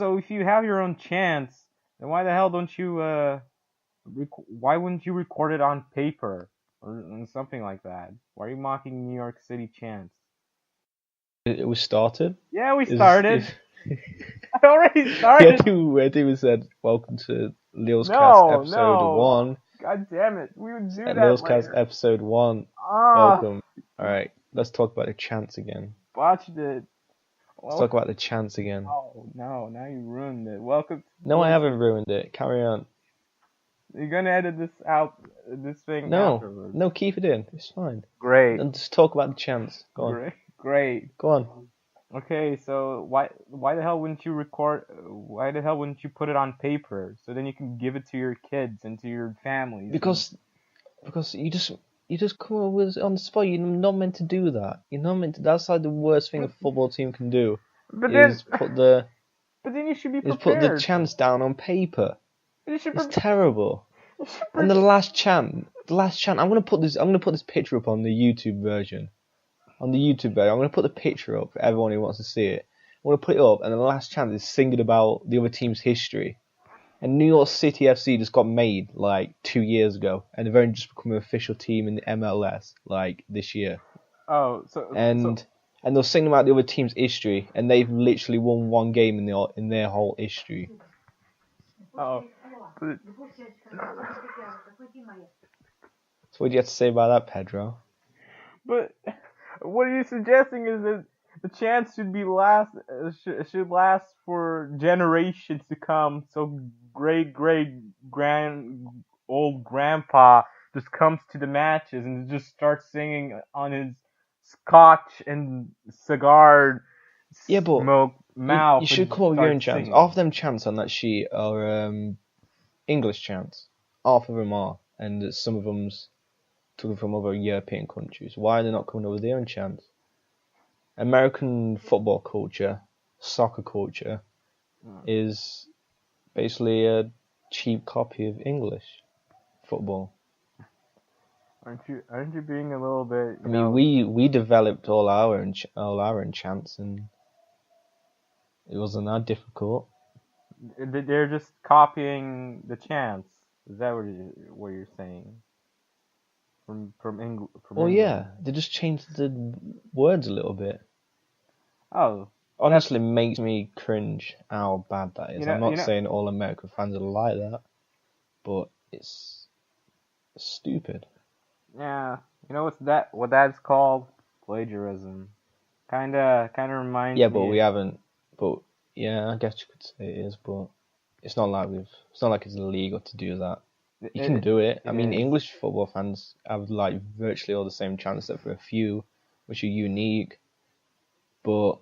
So if you have your own chants, then why the hell don't you why wouldn't you record it on paper or something like that? Why are you mocking New York City chants? It was started. Yeah, we started. I already Yeah, started. I think we said welcome to LiLS Cast No, episode no. 1. God damn it, we would do that LiLS Cast later. episode 1. Ah, Welcome. All right, let's talk about the chants again. botched it. Let's talk about the chants again. Oh no, now you ruined it. Welcome. No, I haven't ruined it. Carry on. You're gonna edit this out, this thing No, afterwards. no, keep it in. It's fine. Great. And just talk about the chants. Go on. Great. Go on. Okay, so why the hell wouldn't you record? Why the hell wouldn't you put it on paper so then you can give it to your kids and to your families? Because you just come up with it on the spot. You're not meant to do that. You're not meant to. That's like the worst thing a football team can do. But Put the you should be prepared. put the chants down on paper. It's terrible. And the last chant. I'm gonna put this picture up on the YouTube version. On the YouTube version, I'm gonna put the picture up for everyone who wants to see it. I'm gonna put it up, and the last chant is singing about the other team's history. And New York City FC just got made like 2 years ago, and they've only just become an official team in the MLS like this year. Oh, and they're singing about the other team's history, and they've literally won one game in their whole history. Oh. So what do you have to say about that, Pedro? But what are you suggesting is that the chance should last for generations to come. So great old grandpa just comes to the matches and just starts singing on his scotch and cigar smoke mouth. You should come up with your own chants. Half of them chants on that sheet are English chants. Half of them are, and some of them's taken from other European countries. Why are they not coming up with their own chants? American football culture, soccer culture, is basically a cheap copy of English football. Aren't you being a little bit? I mean, we developed all our own chants, and it wasn't that difficult. They're just copying the chants. Is that what you're saying? From England. Well, yeah, they just changed the words a little bit. Oh. Honestly, makes me cringe how bad that is. I'm not saying all American fans are like that, but it's stupid. Yeah, you know what that's called? Plagiarism. Kinda reminds me. Yeah, but we haven't. But yeah, I guess you could say it is, but it's not like it's illegal to do that. You can do it. I mean, English football fans have like virtually all the same chants, except for a few, which are unique. But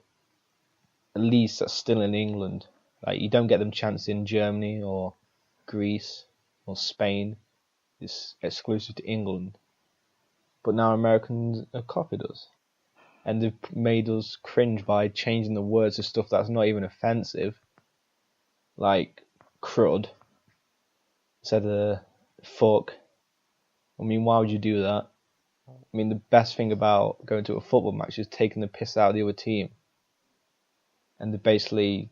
at least that's still in England. Like, you don't get them chants in Germany or Greece or Spain. It's exclusive to England. But now Americans have copied us, and they've made us cringe by changing the words to stuff that's not even offensive, like crud instead of fuck. I mean, why would you do that? I mean, the best thing about going to a football match is taking the piss out of the other team, and they basically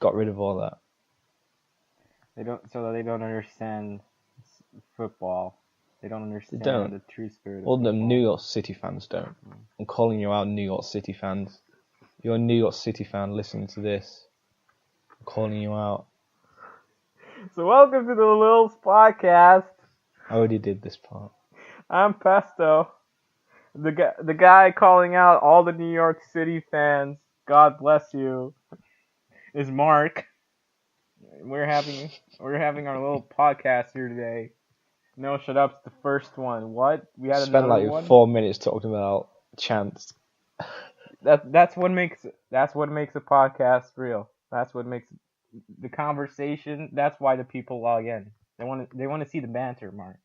got rid of all that. They don't understand football. They don't understand the true spirit of All football. them New York City fans don't. I'm calling you out, New York City fans. If you're a New York City fan listening to this, I'm calling you out. So welcome to the LiLS podcast. I already did this part. I'm Pesto. The guy calling out all the New York City fans, God bless you, is Mark. We're having our little podcast here today. No, shut up. It's the first one. What? We had spent like one? 4 minutes talking about chants. That's what makes a podcast real. That's what makes the conversation. That's why the people log in. They want to see the banter, Mark.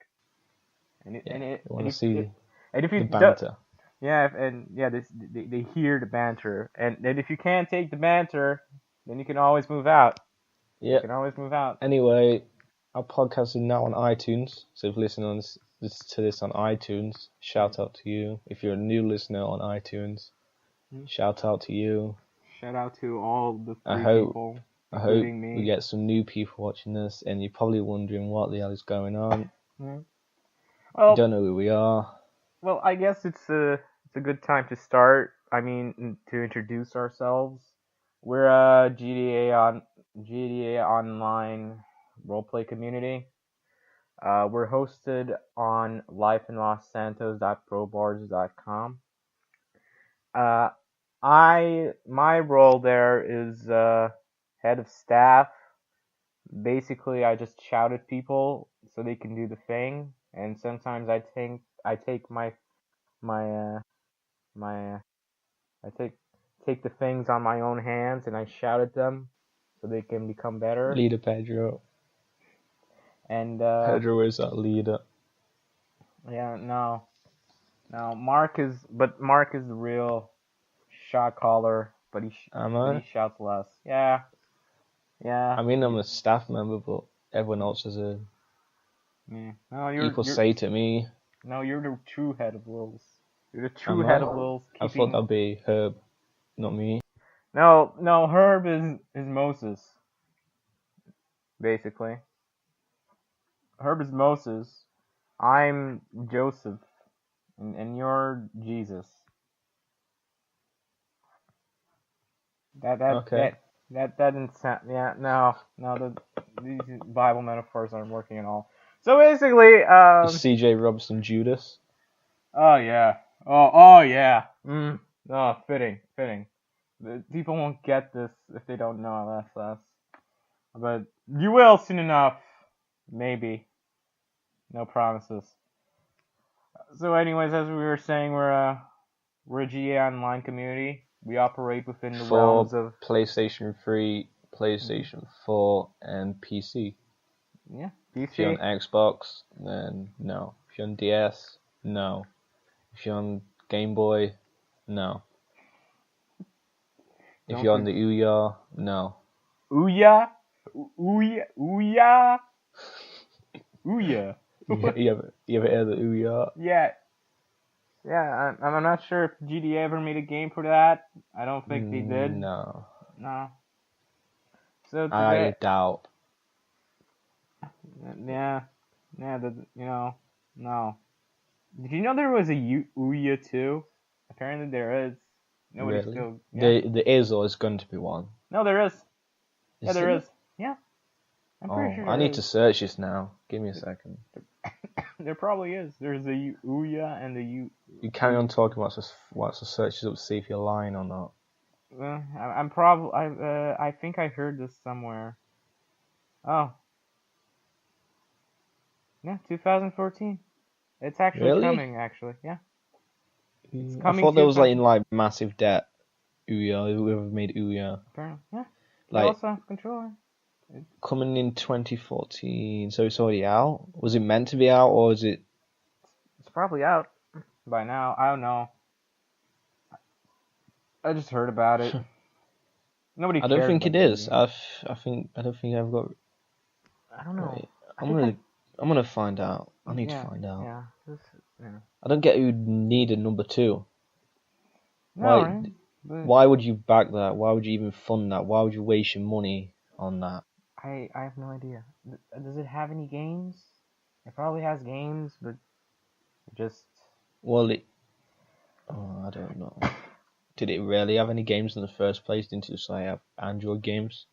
They want to see the banter. They hear the banter, and if you can't take the banter, then you can always move out. Yeah. You can always move out. Anyway, our podcast is now on iTunes, so if you listen to this on iTunes, shout out to you. If you're a new listener on iTunes, shout out to you. Shout out to all the people. I hope including me. we get some new people watching this, and you're probably wondering what the hell is going on. You don't know who we are. Well, I guess it's a good time to start. I mean, to introduce ourselves. We're a GTA Online roleplay community. We're hosted on lifeinlossantos.probars.com. My role there is head of staff. Basically, I just shout at people so they can do the thing, and sometimes I take my my I take the things on my own hands and I shout at them so they can become better. Leader Pedro. And Pedro is our leader. Yeah, no, Mark is the real shot caller, but he shouts less. Yeah. I mean, I'm a staff member, but everyone else is a equal say to me. No, you're the true head of LiLS. You're the true head of LiLS. I thought that'd be Herb, not me. No, Herb is Moses. Basically, Herb is Moses. I'm Joseph, and you're Jesus. That didn't sound. Yeah, no. These Bible metaphors aren't working at all. So basically, C.J. Robson Judas. Oh yeah. Oh yeah. Oh, fitting. People won't get this if they don't know LSS, but you will soon enough. Maybe. No promises. So, anyways, as we were saying, we're a GTA Online community. We operate within the realms of PlayStation 3, PlayStation 4, and PC. Yeah, PC. If you're on Xbox, then no. If you're on DS, no. If you're on Game Boy, no. If you're on the Ouya, no. Ouya? Ouya? You ever heard of Ouya? Yeah. Yeah, I'm not sure if GTA ever made a game for that. I don't think they did. No. So today, I doubt. Yeah. No. Did you know there was a Ouya 2? Apparently there is. Nobody really? still. Yeah. There is or is going to be one. No, there is. Yeah, there is. Yeah. I'm pretty sure. I need to search this now. Give me a second. There probably is. There's the Ouya and the U. You carry on talking whilst the search is up to see if you're lying or not. I'm probably. I think I heard this somewhere. Oh. Yeah, 2014. It's actually coming. Actually, yeah. It's coming. I thought there was in massive debt. Ouya, whoever made Ouya. Apparently, yeah. They also have controller. Coming in 2014, so it's already out. Was it meant to be out, or is it? It's probably out by now. I don't know. I just heard about it. Nobody. I don't think it is. I don't think I've got. I don't know. Wait, I'm gonna find out. I need to find out. Yeah. I don't get who need a number 2. No, why would you back that? Why would you even fund that? Why would you waste your money on that? I have no idea. Does it have any games? It probably has games, but just... Well, I don't know. Did it really have any games in the first place? Didn't it just have Android games?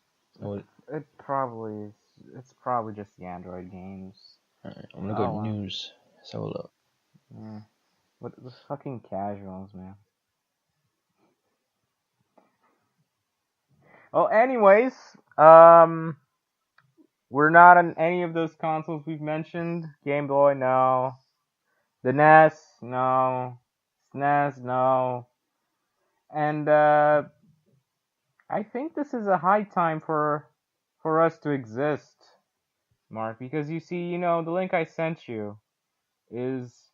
It probably is. It's probably just the Android games. Alright, I'm gonna go news. Let's have a look. Yeah. What the fucking casuals, man. Well, anyways, we're not on any of those consoles we've mentioned. Game Boy, no. The NES, no. SNES, no. And I think this is a high time for us to exist, Mark, because you see, the link I sent you is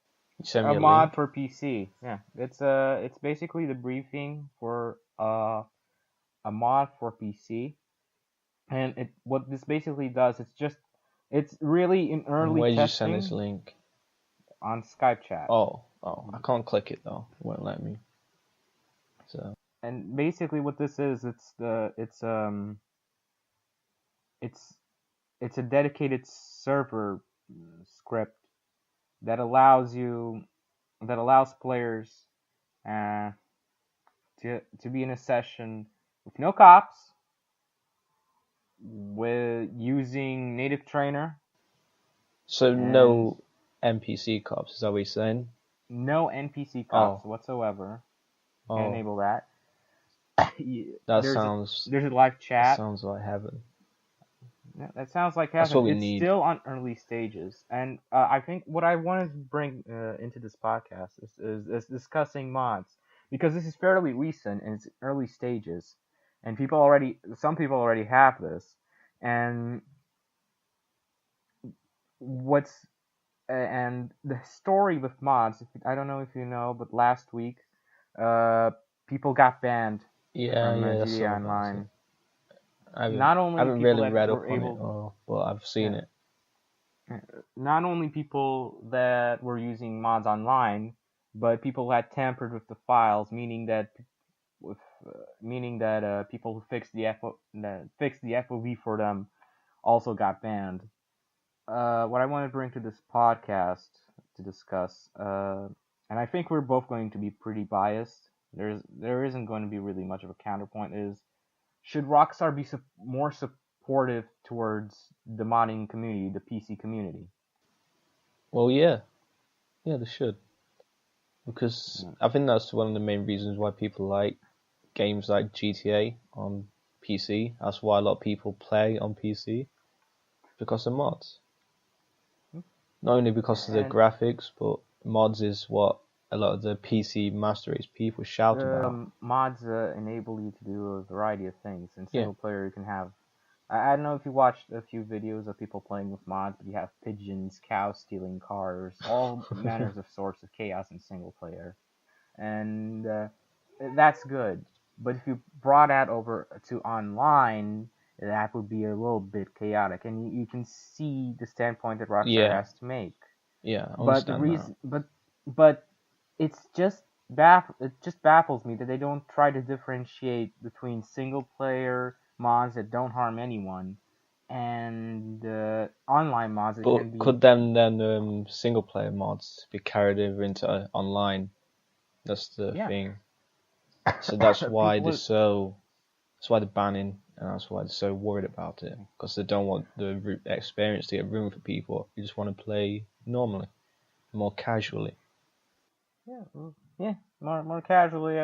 a mod for PC. Yeah, it's basically the briefing for a mod for PC. And what this basically does, it's really in early testing. Where did you send this link? On Skype chat. Oh, I can't click it though. It won't let me. So. And basically, what this is, it's it's a dedicated server script that allows players uh, to be in a session with no cops, with using native trainer. So no NPC cops, is that what you're saying? No NPC cops whatsoever. You can enable that. There's a live chat. That sounds like heaven. Yeah, that sounds like heaven. That's what we it's need. Still on early stages, and I think what I wanted to bring into this podcast is discussing mods, because this is fairly recent in its early stages, and some people already have this, and and the story with mods. I don't know if you know, but last week, people got banned from GTA Online. Not only I haven't people really that read were up on it, but I've seen it. Not only people that were using mods online, but people had tampered with the files, meaning that people who fixed the FOV for them also got banned. What I want to bring to this podcast to discuss, and I think we're both going to be pretty biased. There isn't going to be really much of a counterpoint. Is should Rockstar be more supportive towards the modding community, the PC community? Well, yeah, they should, because I think that's one of the main reasons why people like games like GTA on PC. That's why a lot of people play on PC, because of mods. Not only because of the graphics, but mods is what a lot of the PC master race people shout about. Mods enable you to do a variety of things. In single player, you can have. I don't know if you watched a few videos of people playing with mods, but you have pigeons, cows stealing cars, all manners of sorts of chaos in single player, and that's good. But if you brought that over to online, that would be a little bit chaotic, and you can see the standpoint that Rockstar has to make. Yeah, I understand but it just baffles me that they don't try to differentiate between single player mods that don't harm anyone and online mods that can be. Could then single player mods be carried over into online? That's the thing. So that's why that's why they're banning, and that's why they're so worried about it, because they don't want the experience to get ruined for people who just want to play normally, more casually. More casually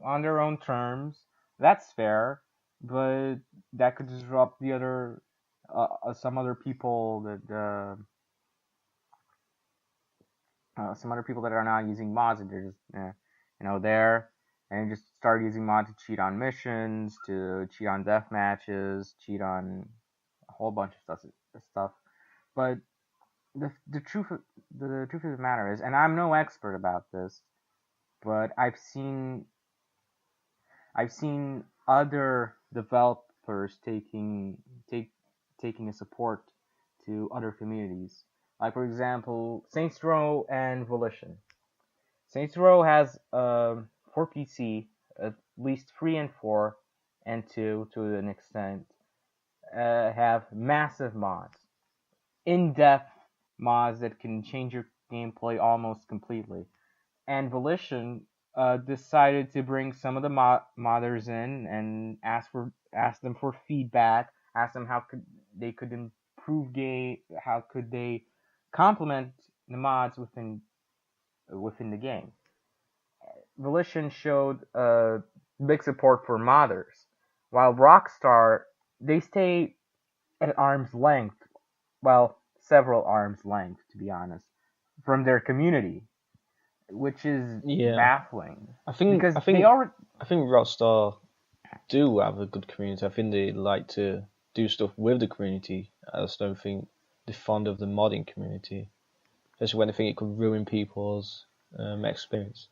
on their own terms. That's fair, but that could disrupt the other some other people that are not using mods, and they're just there, and just start using mods to cheat on missions, to cheat on death matches, cheat on a whole bunch of stuff. But the truth of the matter is, and I'm no expert about this, but I've seen other developers taking a support to other communities. Like, for example, Saints Row and Volition. Saints Row has for PC at least 3 and 4, and 2 to an extent have massive mods, in-depth mods that can change your gameplay almost completely. And Volition decided to bring some of the modders in and ask them for feedback, ask them how they could improve game, how could they complement the mods within the game. Volition showed big support for modders, while Rockstar, they stay at arm's length, well, several arm's length, to be honest, from their community, which is baffling. I think Rockstar do have a good community. I think they like to do stuff with the community. I just don't think they're fond of the modding community, especially when they think it could ruin people's experience.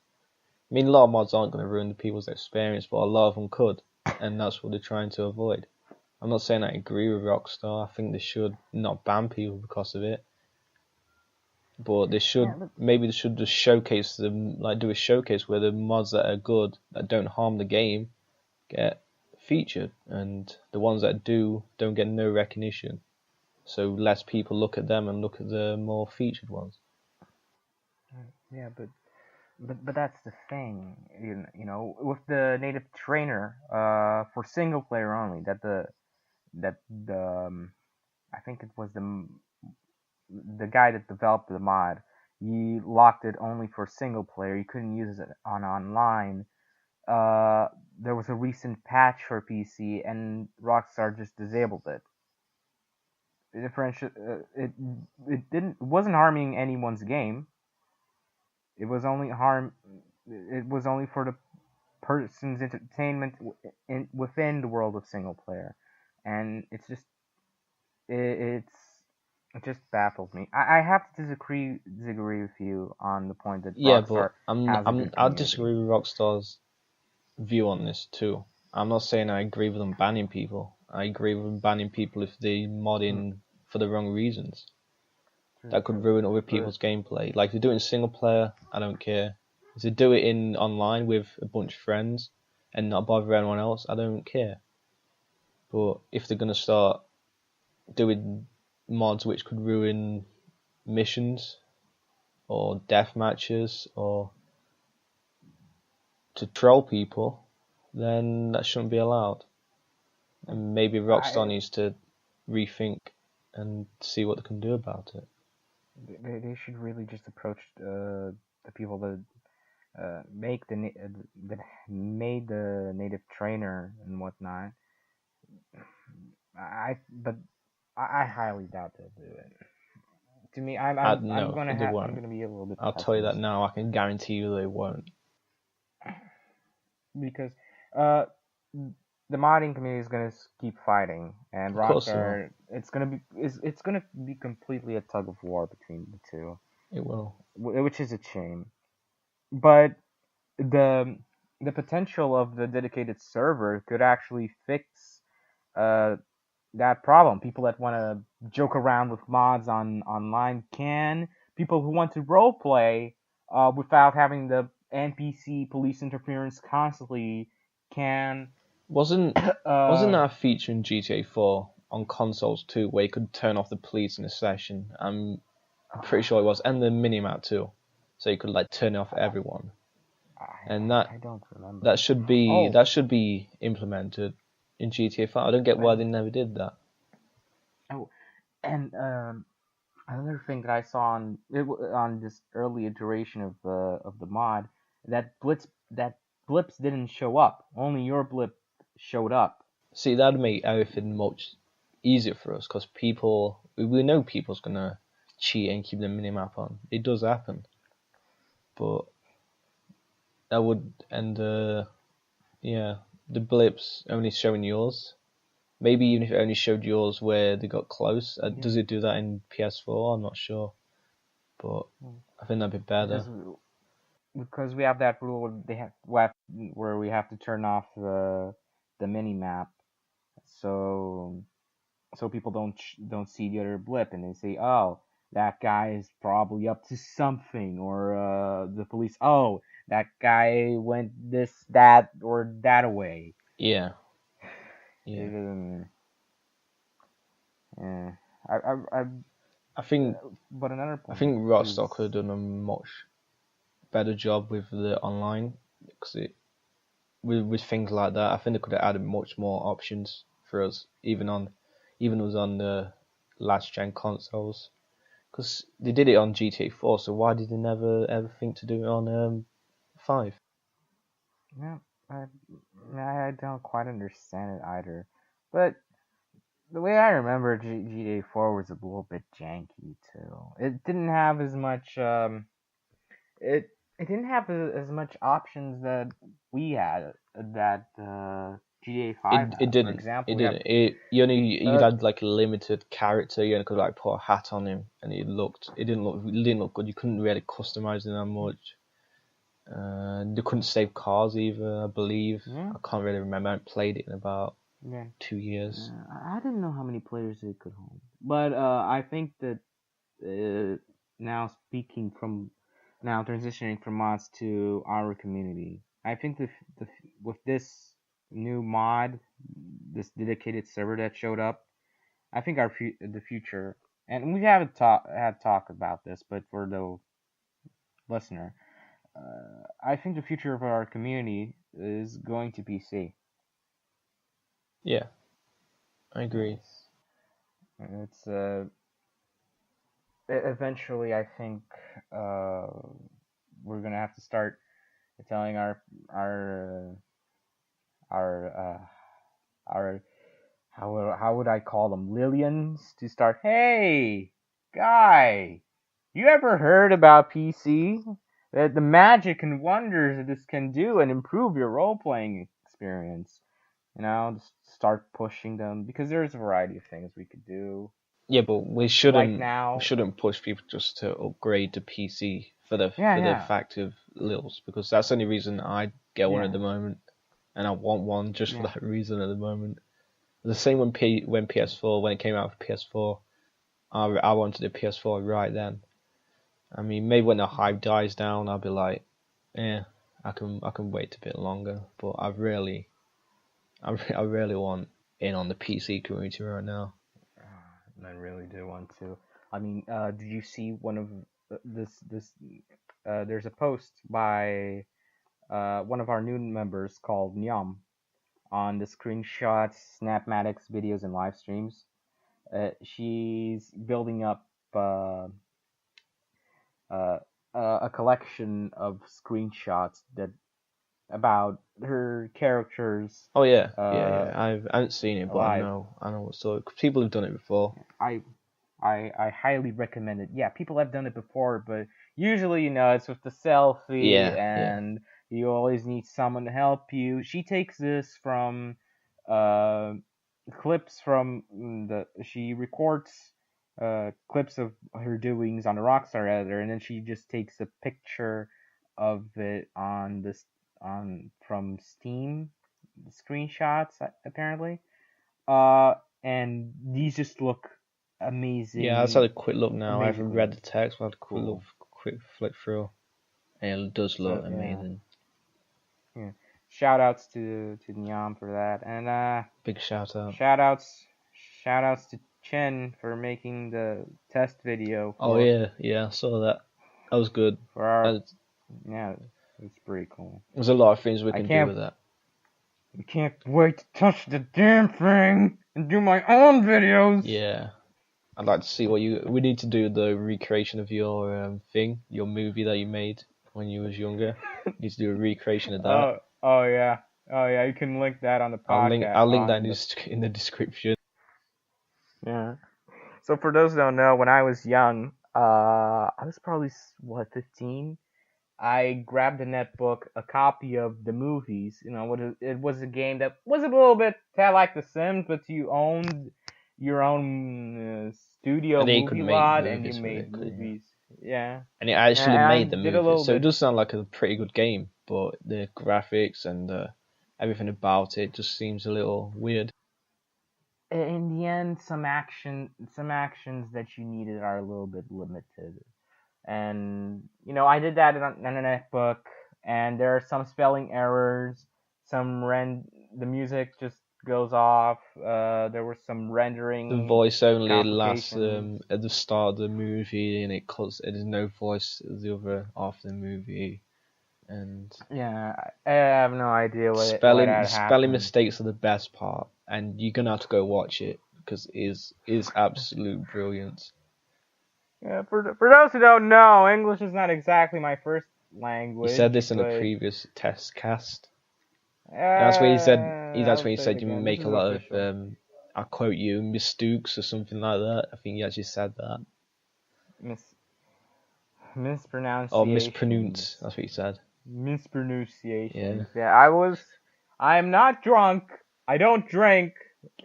I mean, a lot of mods aren't going to ruin people's experience, but a lot of them could, and that's what they're trying to avoid. I'm not saying I agree with Rockstar. I think they should not ban people because of it, but they should maybe they should just showcase them, like do a showcase where the mods that are good, that don't harm the game, get featured, and the ones that don't get no recognition. So less people look at them and look at the more featured ones. Yeah, but that's the thing, with the native trainer, for single player only. I think it was the guy that developed the mod. He locked it only for single player. You couldn't use it on online. There was a recent patch for PC, and Rockstar just disabled it. It wasn't harming anyone's game. It was only for the person's entertainment within the world of single player, and it just baffles me. I have to disagree with you on the point that Yeah, Rockstar but has a good I community. disagree with Rockstar's view on this too. I'm not saying I agree with them banning people. I agree with them banning people if they mod in for the wrong reasons. That could ruin other people's gameplay. Like if they do it in single player, I don't care. If they do it in online with a bunch of friends and not bother anyone else, I don't care. But if they're gonna start doing mods which could ruin missions or death matches or to troll people, then that shouldn't be allowed. And maybe Rockstar needs to rethink and see what they can do about it. They should really just approach the people that that made the native trainer and whatnot. But I highly doubt they'll do it. To me, I'm gonna be a little bit. I'll tell you that now. I can guarantee you they won't. Because the modding community is gonna keep fighting, and Rockstar, it's gonna be completely a tug of war between the two. It will, which is a shame. But the potential of the dedicated server could actually fix that problem. People that want to joke around with mods online can. People who want to roleplay without having the NPC police interference constantly can. Wasn't that a feature in GTA 4 on consoles too, where you could turn off the police in a session? I'm pretty sure it was, and the minimap too, so you could like turn off everyone. And I don't remember. That should be implemented in GTA 5. I don't get why they never did that. Oh, and another thing that I saw on this early iteration of the mod, that blips didn't show up. Only your blip showed up. See, that'd make everything much easier for us, because we know people's gonna cheat and keep the minimap on. It does happen, but that would the blips only showing yours. Maybe even if it only showed yours where they got close. Does it do that in PS4? I'm not sure, but I think that'd be better. Because we have that rule where we have to turn off the mini map, so people don't see the other blip, and they say, oh, that guy is probably up to something, or the police, oh, that guy went this, that, or that away. Yeah. I think Rockstar could have done a much better job with the online, because with things like that, I think they could have added much more options for us, even on the last gen consoles, because they did it on GTA 4. So why did they never ever think to do it on 5? Yeah, I don't quite understand it either, but the way I remember GTA 4 was a little bit janky too. It didn't have as much it didn't have as much options that we had that GTA 5 it didn't. For example, you had like a limited character. You only could like put a hat on him, and it didn't look good. You couldn't really customize it that much. They couldn't save cars either, I believe. Yeah. I can't really remember. I haven't played it in about 2 years. I didn't know how many players it could hold, but I think that now transitioning from mods to our community, I think with this new mod, this dedicated server that showed up. I think the future, and we haven't had talk about this, but for the listener, I think the future of our community is going to PC. Yeah, I agree. It's eventually, I think we're gonna have to start telling our our how would I call them, Lillians, to start. Hey, guy, you ever heard about PC? The magic and wonders that this can do and improve your role playing experience. Just start pushing them, because there's a variety of things we could do. Yeah, but we shouldn't push people just to upgrade to PC for the fact of LiLS, because that's the only reason I get one at the moment, and I want one just for that reason at the moment. The same when PS4, when it came out for PS4, I wanted a PS4 right then. I mean, maybe when the hype dies down, I'll be like, I can wait a bit longer. But I really want in on the PC community right now. I really do want to. I mean, did you see one of this? There's a post by one of our new members called Nyam on the screenshots, Snapmatics videos, and live streams. She's building up a collection of screenshots about her characters. Oh yeah, I haven't seen it, but I know what sort. People have done it before. I highly recommend it. Yeah, people have done it before, but usually, it's with the selfie, and you always need someone to help you. She takes this from clips from she records clips of her doings on the Rockstar editor, and then she just takes a picture of it from Steam screenshots, apparently. And these just look amazing. Yeah, I just had a quick look now. I haven't read the text, but I had a quick flick through, and it does look amazing. Yeah. Shout outs to Nyam for that, and big shout out. Shout outs to Chen for making the test video. Oh yeah, I saw that. That was good. It's pretty cool. There's a lot of things we can do with that. I can't wait to touch the damn thing and do my own videos. Yeah. I'd like to see we need to do the recreation of your your movie that you made when you was younger. You need to do a recreation of that. Oh yeah, you can link that on the podcast. I'll link that in the description. Yeah. So for those who don't know, when I was young, I was probably 15. I grabbed a netbook, a copy of the movies. It was a game that was a little bit like The Sims, but you owned your own studio movie lot, and you made movies. Yeah. And it actually made the movie, so it does sound like a pretty good game, but the graphics and everything about it just seems a little weird. In the end, some actions that you needed are a little bit limited. And, I did that in a netbook, and there are some spelling errors, the music just goes off, there was some rendering. The voice only lasts at the start of the movie, and there's no voice at the other half of the movie. And yeah, I have no idea what spelling mistakes are the best part, and you're gonna have to go watch it because it is absolute brilliance. Yeah, for those who don't know, English is not exactly my first language. He said this in a previous test cast. That's what he said. That's when he said you make a lot of I quote you, mistakes or something like that. I think he actually said that. Mispronunciation. Oh, mispronounce. That's what he said. Mispronunciation. Yeah, I am not drunk. I don't drink,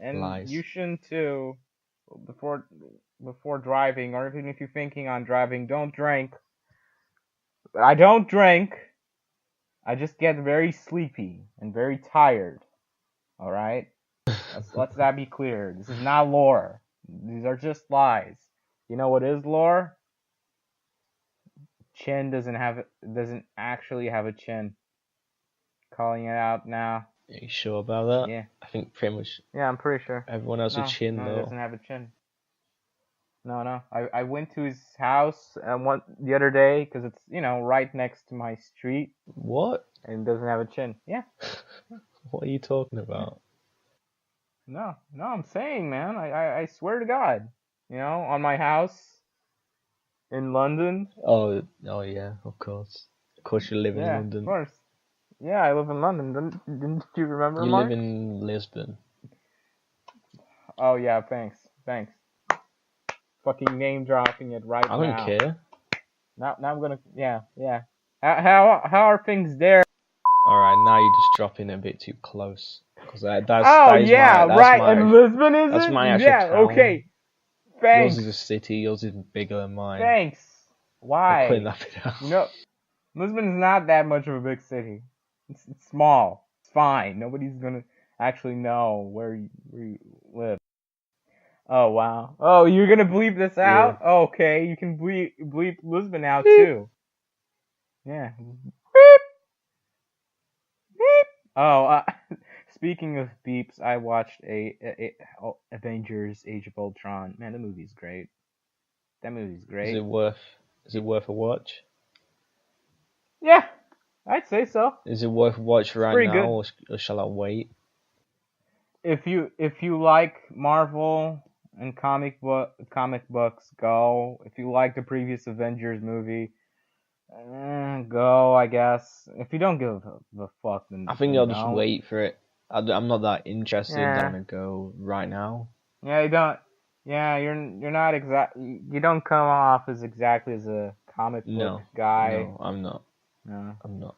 and Lies. You shouldn't too. Before driving, or even if you're thinking on driving, don't drink. But I don't drink. I just get very sleepy and very tired. All right. Let's that be clear. This is not lore. These are just lies. You know what is lore? Chin doesn't actually have a chin. Calling it out now. Are you sure about that? Yeah. I think pretty much Yeah, I'm pretty sure. everyone has a chin No, he though. doesn't have a chin. No. I went to his house the other day because it's right next to my street What? and doesn't have a chin. Yeah. What are you talking about? No, I'm saying, man. I swear to God, on my house in London. Oh yeah, of course. Of course, you live in Yeah, of London. course. Yeah, I live in London. Didn't you remember, You Mark? live in Lisbon. Oh yeah, thanks. Fucking name dropping it right now. I don't care. Now I'm gonna. Yeah. How are things there? All right, now you're just dropping it a bit too close. Because that's right. And Lisbon is that's it? my actual yeah. town. Okay. Thanks. Yours is a city. Yours is bigger than mine. Thanks. Why? I'm putting that bit out. Lisbon is not that much of a big city. It's small. It's fine. Nobody's gonna actually know where you live. Oh wow. Oh, you're gonna bleep this out? Yeah. Okay, you can bleep Lisbon out too. Yeah. Beep. Beep. Oh, speaking of beeps, I watched Avengers: Age of Ultron. Man, the movie's great. That movie's great. Is it worth a watch? Yeah, I'd say so. Is it worth a watch right now, or shall I wait? If you like Marvel and comic books, go. If you like the previous Avengers movie, go, I guess. If you don't give a fuck, then I think I'll just wait for it. I'm not that interested. Yeah. I'm gonna go right now. Yeah, you don't. Yeah, you're not You don't come off as exactly as a comic book guy. No, I'm not. No. I'm not.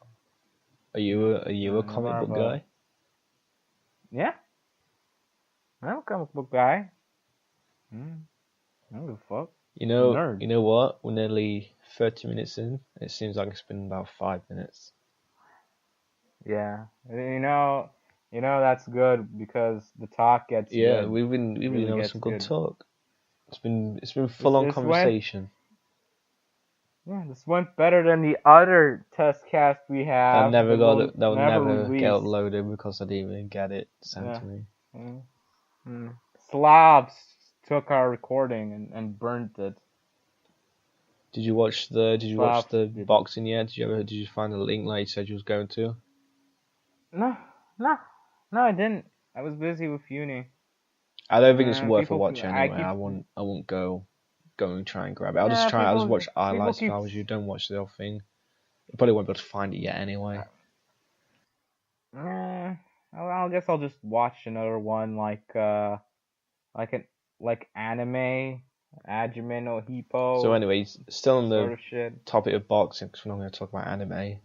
Are you a comic book guy? Yeah. I'm a comic book guy. I don't give a fuck. You know what? We're nearly 30 minutes in. It seems like it's been about 5 minutes. Yeah. That's good because the talk gets good. Yeah, we've been having some good talk. It's been full on conversation. This went better than the other test cast we have. That will never get uploaded because I didn't even get it sent to me. Slavs took our recording and burnt it. Did you watch the boxing yet? Did you find the link like you said you was going to? No, I didn't. I was busy with uni. I don't think it's worth a watch anyway. I won't go and try and grab it. I'll just watch highlights if I was you. Don't watch the whole thing. You probably won't be able to find it yet anyway. I guess I'll just watch another one like anime, Ajumen or Hippo. So anyways, still on the topic of boxing, because we're not going to talk about anime.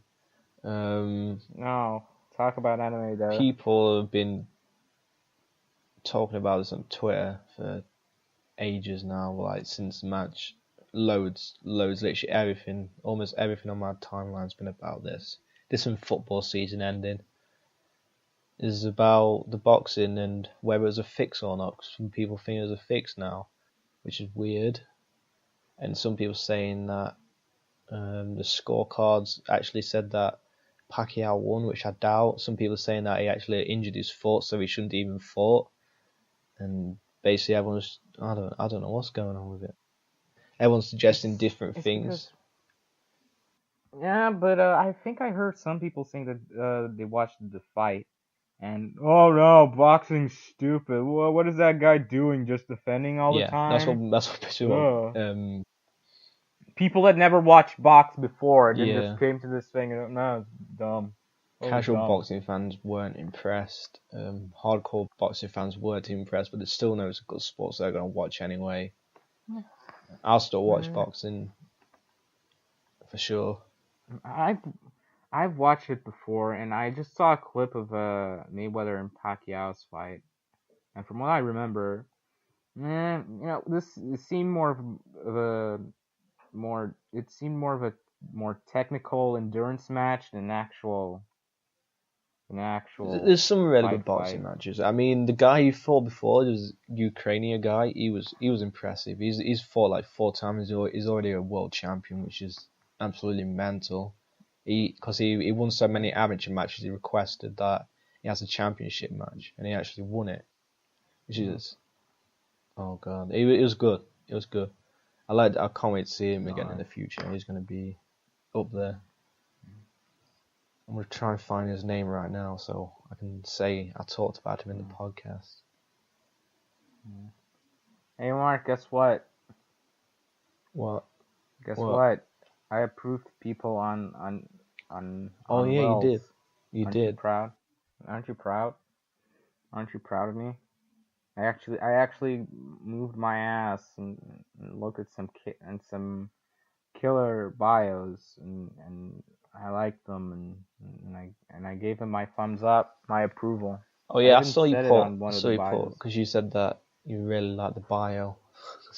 No, talk about anime though. People have been talking about this on Twitter for ages now, like since the match. Loads, literally almost everything on my timeline's been about this. This and football season ending. This is about the boxing and whether it's a fix or not, because some people think it's a fix now, which is weird. And some people saying that the scorecards actually said that Pacquiao won, which I doubt. Some people saying that he actually injured his foot, so he shouldn't even fought. And basically everyone's, I don't know what's going on with it. Everyone's suggesting different things. Yeah, but I think I heard some people saying that they watched the fight. And, oh no, boxing's stupid. Well, what is that guy doing? Just defending all the time? Yeah, that's what basically people that never watched box before and just came to this thing and, no, it's dumb. Casual boxing fans weren't impressed. Hardcore boxing fans weren't impressed, but they still know it's a good sport, so they're going to watch anyway. I'll still watch boxing, for sure. I've watched it before, and I just saw a clip of Mayweather and Pacquiao's fight, and from what I remember, it seemed more of a more technical endurance match than an actual. There's some really good boxing matches. I mean, the guy he fought before, was Ukrainian guy. He was impressive. He's fought like 4 times. He's already a world champion, which is absolutely mental. Because he won so many amateur matches, he requested that he has a championship match, and he actually won it, which is, oh god, it was good. It was good. I can't wait to see him again in the future. He's going to be up there. I'm going to try and find his name right now so I can say I talked about him in the podcast. Hey Mark, guess what? What? Guess what? I approved people on Oh yeah, LiLS. you did. You Aren't did. You proud? Aren't you proud? Aren't you proud of me? I actually moved my ass and looked at some killer bios and I liked them and I gave them my thumbs up, my approval. Oh yeah, I even saw you said it put. on one I of saw the you bios. put because you said that you really like the bio.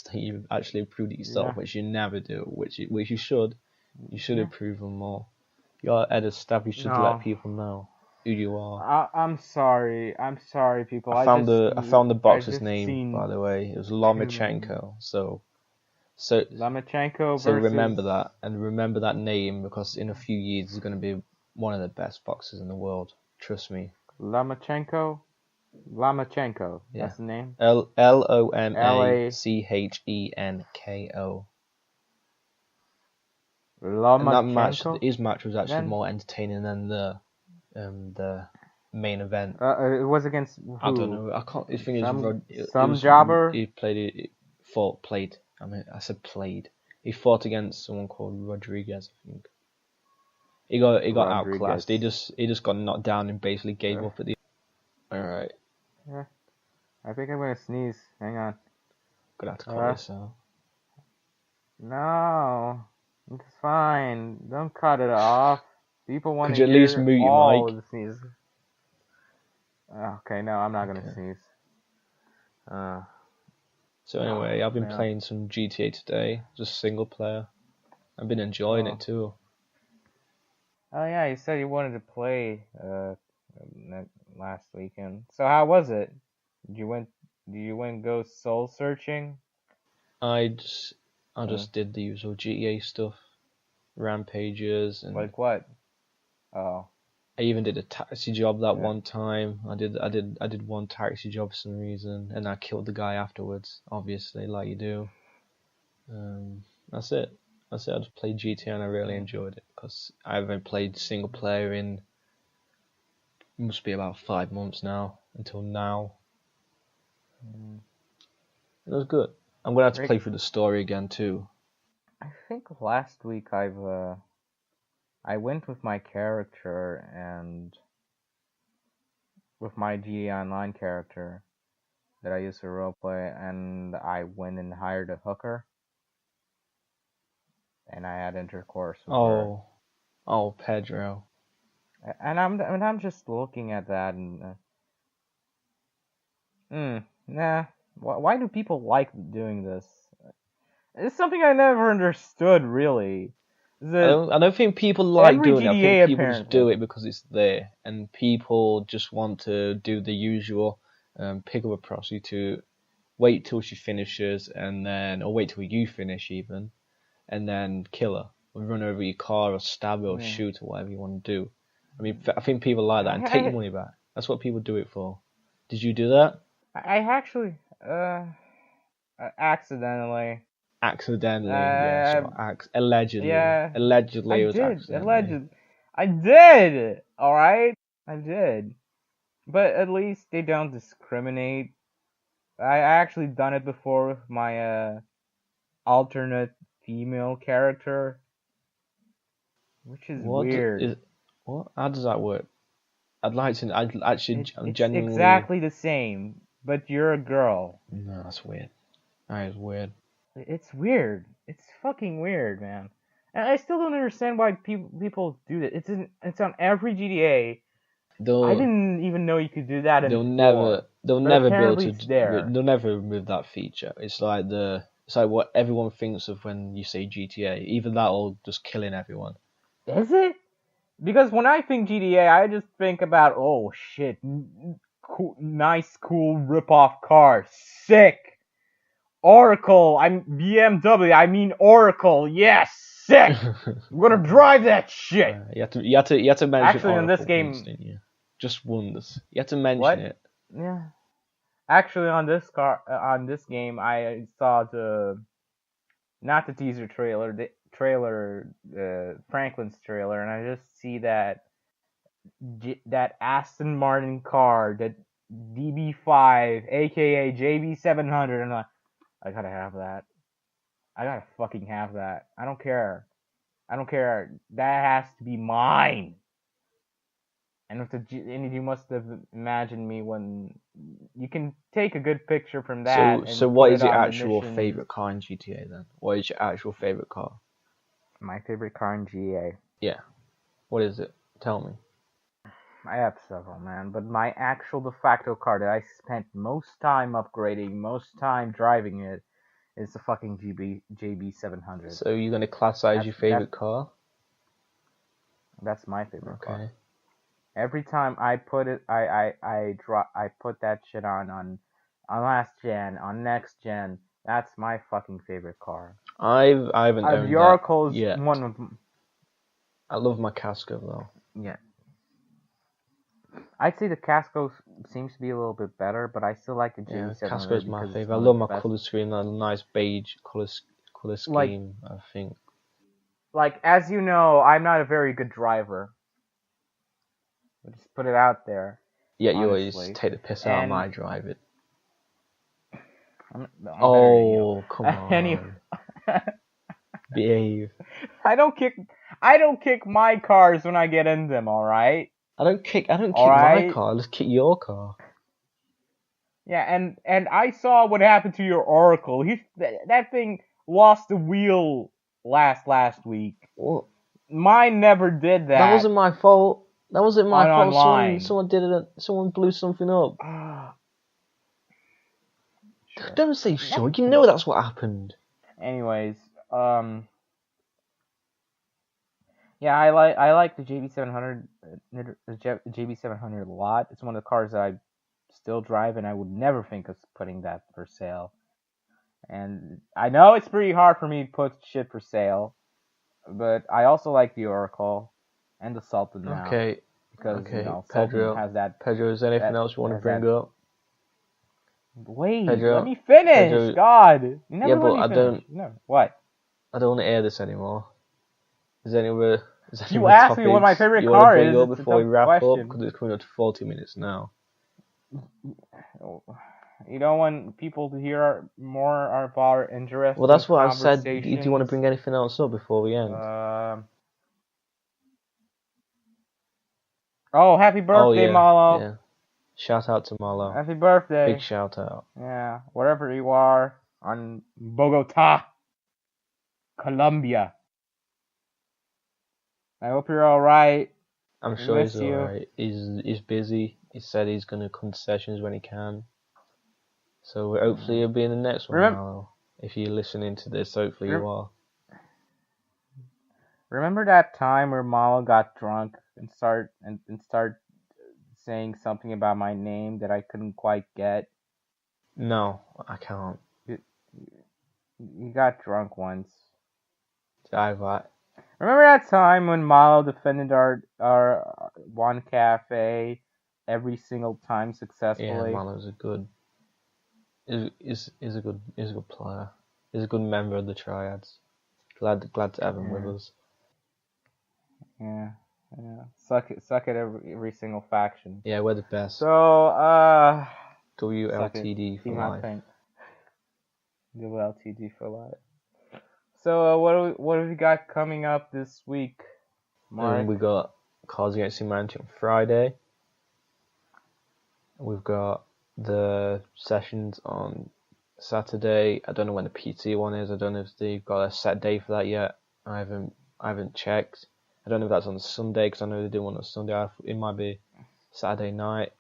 That you actually approved it yourself, Yeah. which you never do. Which you should. You should Yeah. approve them more. You're at a staff. You should No. let people know who you are. I'm sorry, people. I found the boxer's just name, seen by the way. It was Lomachenko. So Lomachenko so versus remember that, and remember that name, because in a few years he's going to be one of the best boxers in the world. Trust me. Lomachenko. Yeah. That's the name. Lomachenko. And that match, Lomachenko. his match was actually Then? more entertaining than the main event. It was against who? I don't know. I can't. The thing is, Some jobber. He played. I mean, I said played. He fought against someone called Rodriguez, I think. He got outclassed. He just got knocked down and basically gave up at the. All right. Yeah. I think I'm gonna sneeze. Hang on. Gonna have to cut this out. No, it's fine. Don't cut it off. People want to Could you at least hear mute your all mic? of the sneezes. Okay, no, I'm not gonna sneeze. So anyway, I've been playing some GTA today, just single player. I've been enjoying it too. Oh yeah, you said you wanted to play last weekend. So how was it? Did you went go soul searching? I just did the usual GTA stuff, rampages, and like what? Oh. I even did a taxi job that one time. I did one taxi job for some reason, and I killed the guy afterwards. Obviously, like you do. That's it. I just played GTA and I really enjoyed it, because I haven't played single player in must be about 5 months now, until now. It was good. I'm gonna have to play through the story again too. I think last week I went with my character and with my GTA Online character that I use for roleplay, and I went and hired a hooker, and I had intercourse with her. Oh, Pedro. And I'm just looking at that and nah. Why do people like doing this? It's something I never understood, really. I don't think people like doing it. I think people apparently just do it because it's there, and people just want to do the usual, pick up a prostitute, wait till she finishes, or wait till you finish even, and then kill her, or run over your car, or stab her, or shoot her, whatever you want to do. I mean, I think people like that, and take your money back. That's what people do it for. Did you do that? I actually, accidentally. Accidentally, yeah. So allegedly. Yeah. Allegedly, it was accidentally. I did. All right, I did. But at least they don't discriminate. I actually done it before with my alternate female character, which is weird. What? How does that work? I'm genuinely. It's exactly the same, but you're a girl. No, that's weird. That is weird. It's weird. It's fucking weird, man. And I still don't understand why people do that. It's on every GTA. I didn't even know you could do that. They'll never remove that feature. It's like what everyone thinks of when you say GTA. Either that or just killing everyone. Is it? Because when I think GTA, I just think about, oh shit, cool, nice, cool rip-off car, sick. Oracle, I'm BMW, I mean Oracle, yes, sick. I'm gonna drive that shit. You had to mention actually Oracle in this game. once, didn't you? Just once. You have to mention What? it. Yeah. Actually, on this game, I saw not the teaser trailer, the trailer, Franklin's trailer, and I just see that that Aston Martin car, that DB5, aka JB700, and I gotta have that. I gotta fucking have that. I don't care. That has to be mine. And you must have imagined me when you can take a good picture from that. So what is your actual favorite car in GTA then? What is your actual favorite car? My favorite car in GTA. Yeah. What is it? Tell me. I have several, man, but my actual de facto car that I spent most time upgrading, most time driving it, is the fucking JB700. So you're gonna class that as your favorite car? That's my favorite car. Every time I put it, I put that shit on last gen, on next gen. That's my fucking favorite car. I haven't owned the Oracle's that yet. One of them. I love my Casco though. Yeah. I'd say the Casco seems to be a little bit better, but I still like the JB700. Yeah, Casco's my favorite. I love my color scheme, that nice beige color scheme. I think. Like, as you know, I'm not a very good driver. I'll just put it out there. Yeah, you honestly. always take the piss out of my driving. I'm come on. Behave. I don't kick my cars when I get in them, alright? I don't kick my car, I just kick your car. Yeah, and I saw what happened to your Oracle. That thing lost the wheel last week. What? Mine never did that. That wasn't my fault. That wasn't my fault. Online. Someone did it. Someone blew something up. Sure. Don't say sure. You know that's what happened. Anyways, yeah, I like the JB700, JB700 a lot. It's one of the cars that I still drive, and I would never think of putting that for sale. And I know it's pretty hard for me to put shit for sale, but I also like the Oracle and the Sultan now. Okay. Because Pedro, Sultan has that. Pedro, is there anything else you want to bring up? Wait, Pedro, let me finish. Pedro, God, you never yeah, but let me finish. No, what? I don't want to air this anymore. Is there any other? You asked me what my favorite car is. Before we wrap up, because it's coming up to 40 minutes now. You don't want people to hear more of our interesting. Well, that's what I said. Do you want to bring anything else up before we end? Oh, happy birthday, Malo! Yeah. Shout out to Malo. Happy birthday! Big shout out. Yeah, wherever you are on Bogota, Colombia. I hope you're all right. I'm sure he's all right. He's busy. He said he's gonna come to sessions when he can. So hopefully he'll be in the next one, Malo. If you're listening to this, hopefully you are. Remember that time where Malo got drunk and start saying something about my name that I couldn't quite get? No, I can't. You got drunk once. Remember that time when Malo defended our one cafe every single time successfully? Yeah, Malo's a good player. He's a good member of the triads. Glad to have him with us. Yeah. Suck at every single faction. Yeah, we're the best. So, WLTD for life. WLTD for life. So, what have we got coming up this week, Mark? We got Cards Against Humanity on Friday. We've got the sessions on Saturday. I don't know when the PT one is. I don't know if they've got a set day for that yet. I haven't checked. I don't know if that's on Sunday, because I know they do one on Sunday. It might be Saturday night.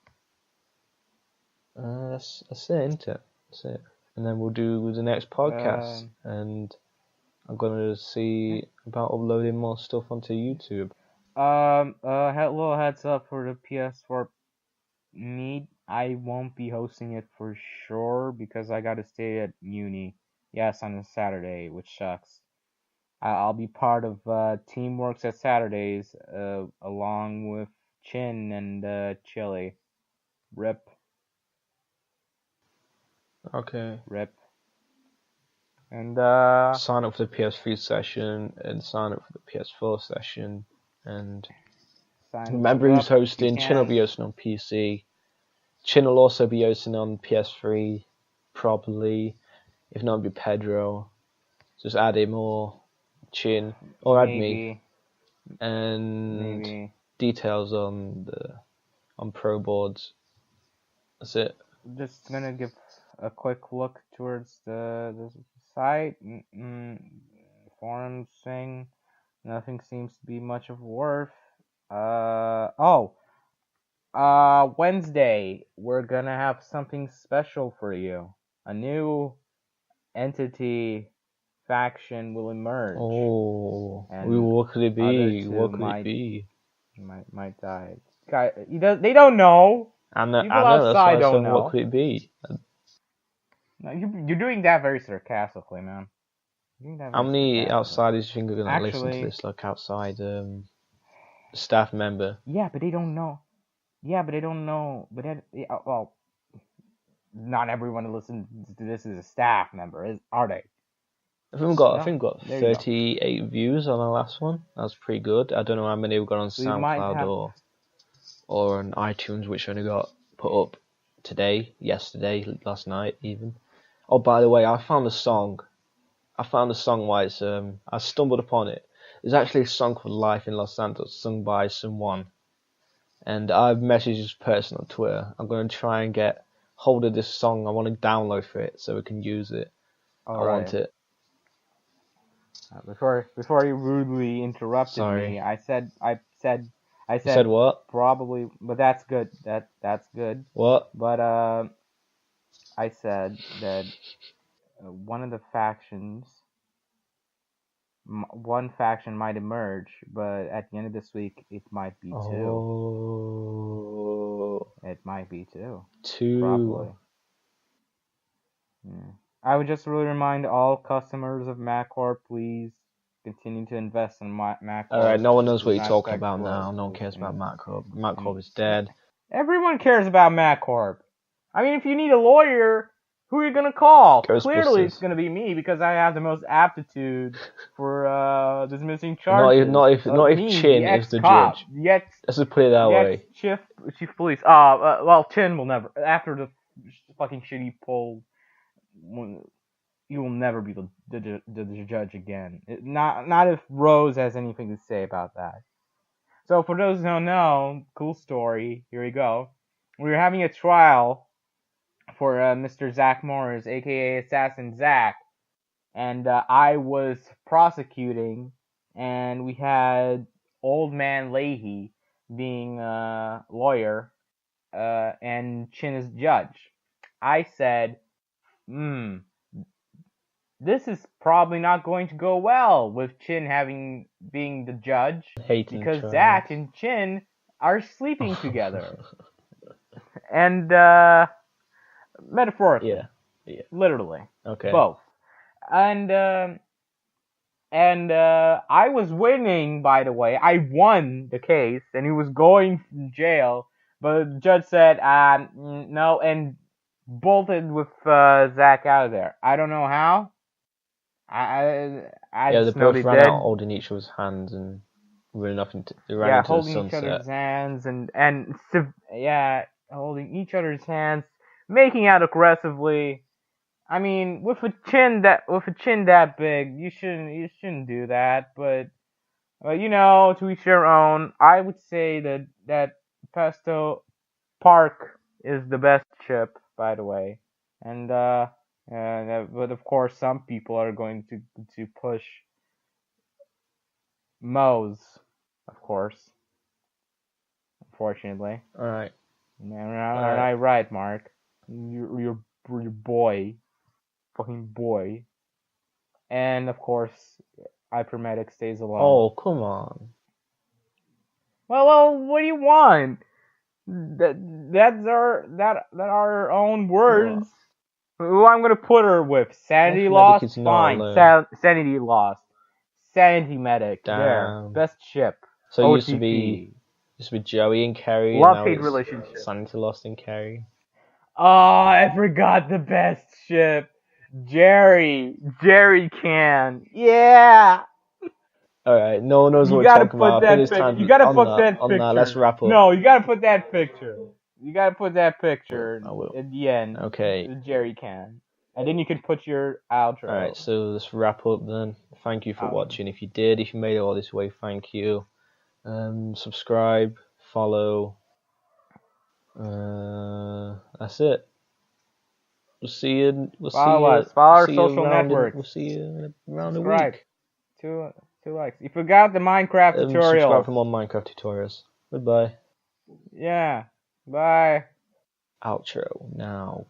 That's it, isn't it? That's it. And then we'll do the next podcast. And I'm going to see about uploading more stuff onto YouTube. A little heads up for the PS4 meet. I won't be hosting it for sure, because I got to stay at uni. Yes, on a Saturday, which sucks. I'll be part of Teamworks at Saturdays, along with Chin and Chili. Rip. Okay. Rip. And sign up for the PS3 session and sign up for the PS4 session. And remember who's hosting. Chin will be hosting on PC. Chin will also be hosting on PS3, probably. If not, it'll be Pedro. Just add him or Chin or add me. And maybe. Details on Pro Boards. That's it. Just gonna give a quick look towards the site. Forums saying nothing seems to be much of worth. Wednesday we're gonna have something special for you. A new entity faction will emerge. Oh, what could it be? What could it be? Might die. Guy, they don't know. I know. People outside don't know. What could it be? No, you're doing that very sarcastically, man. How many outsiders do you think are gonna listen to this? Like outside staff member. Yeah, but they don't know. Well, not everyone who listens to this is a staff member, are they? I think we got 38 views on our last one. That's pretty good. I don't know how many we got on SoundCloud or on iTunes, which only got put up today, yesterday, last night even. Oh, by the way, I found a song. Why it's I stumbled upon it. There's actually a song called "Life in Los Santos," sung by someone, and I've messaged this person on Twitter. I'm going to try and get hold of this song. I want to download for it so we can use it. I want it. Before you rudely interrupted me, I said what? Probably, but that's good. That's good. What? But I said that one faction might emerge, but at the end of this week, it might be two. Oh. It might be two. Probably. Yeah. I would just really remind all customers of MacCorp, please continue to invest in MacCorp. Alright, no one knows what you're talking about now. No one cares about MacCorp. MacCorp is dead. Everyone cares about MacCorp. I mean, if you need a lawyer, who are you going to call? Clearly, it's going to be me because I have the most aptitude for dismissing charges. Not if Chin is the judge. Let's just put it that way. Chief police. Well, Chin will never. After the fucking shitty poll, you will never be the judge again. Not if Rose has anything to say about that. So for those who don't know, cool story. Here we go. We were having a trial for Mr. Zach Morris, aka Assassin Zach, and I was prosecuting, and we had Old Man Leahy being a lawyer, and Chin is judge. I said, this is probably not going to go well with Chin being the judge, because Zach and Chin are sleeping together. And metaphorically, yeah, literally, okay, both. And I was winning, by the way. I won the case, and he was going to jail, but the judge said, no, and bolted with Zach out of there. I don't know how. I they both ran out holding each other's hands and running off into the sunset. Holding each other's hands and holding each other's hands, making out aggressively. I mean, with a chin that big, you shouldn't do that. But to each their own. I would say that Pesto Park is the best chip, by the way, and but of course some people are going to push Moe's, of course. Unfortunately. All right. Am I right, Mark? You're boy, fucking boy, and of course, Hypermedic stays alone. Oh, come on. Well, what do you want? That's our own words. Yeah. Who I'm gonna put her with? Sanity lost? Fine. Sanity lost. Sanity Medic. Damn. There. Best ship. So it used to be It's with Joey and Kerry. Love-hate relationship. Santos lost in Kerry. Oh, I forgot the best ship. Jerry can. Yeah. Alright, no one knows what we're talking about. I think it's time you gotta put that on picture. that. Let's wrap up. No, you gotta put that picture. You gotta put that picture I will. at the end. Okay. The Jerry can. And then you can put your outro. Alright, so let's wrap up then. Thank you for watching. If you made it all this way, thank you. Subscribe, follow. That's it. We'll see you. Follow our social networks. We'll see you around a week. Two likes. You forgot the Minecraft tutorial. Subscribe for more Minecraft tutorials. Goodbye. Yeah. Bye. Outro now.